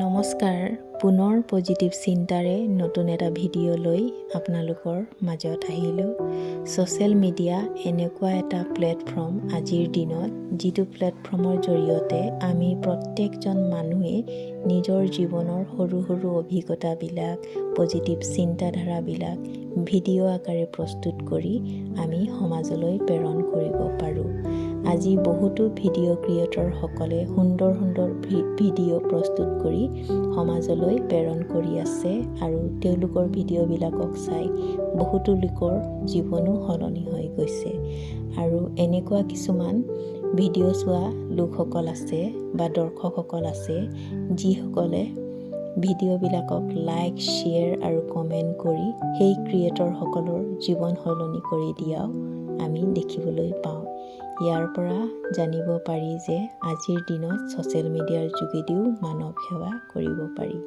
নমস্কাৰ, পুনৰ পজিটিভ চিন্তাৰে নতুন এটা ভিডিঅ' লৈ আপোনালোকৰ মাজত আহিলোঁ। ছ'চিয়েল মিডিয়া এনেকুৱা এটা প্লেটফৰ্ম আজিৰ দিনত, যিটো প্লেটফৰ্মৰ জৰিয়তে আমি প্ৰত্যেকজন মানুহে নিজৰ জীৱনৰ সৰু সৰু অভিজ্ঞতাবিলাক, পজিটিভ চিন্তাধাৰাবিলাক ভিডিঅ' আকাৰে প্ৰস্তুত কৰি আমি সমাজলৈ প্ৰেৰণ কৰিব পাৰোঁ। আজি বহুতো ভিডিঅ' ক্ৰিয়েটৰসকলে সুন্দৰ সুন্দৰ ভিডিঅ' প্ৰস্তুত কৰি সমাজলৈ প্ৰেৰণ কৰি আছে আৰু তেওঁলোকৰ ভিডিঅ'বিলাকক চাই বহুতো লোকৰ জীৱনো সলনি হৈ গৈছে। আৰু এনেকুৱা কিছুমান ভিডিঅ' চোৱা লোকসকল আছে বা দৰ্শকসকল আছে, যিসকলে ভিডিঅ'বিলাকক লাইক, শ্বেয়াৰ আৰু কমেণ্ট কৰি সেই ক্ৰিয়েটৰসকলৰ জীৱন সলনি কৰি দিয়াও আমি দেখিবলৈ পাওঁ। ইয়াৰ পৰা জানিব পাৰি যে আজিৰ দিনত ছ'চিয়েল মিডিয়াৰ যোগেদিও মানৱ সেৱা কৰিব পাৰি।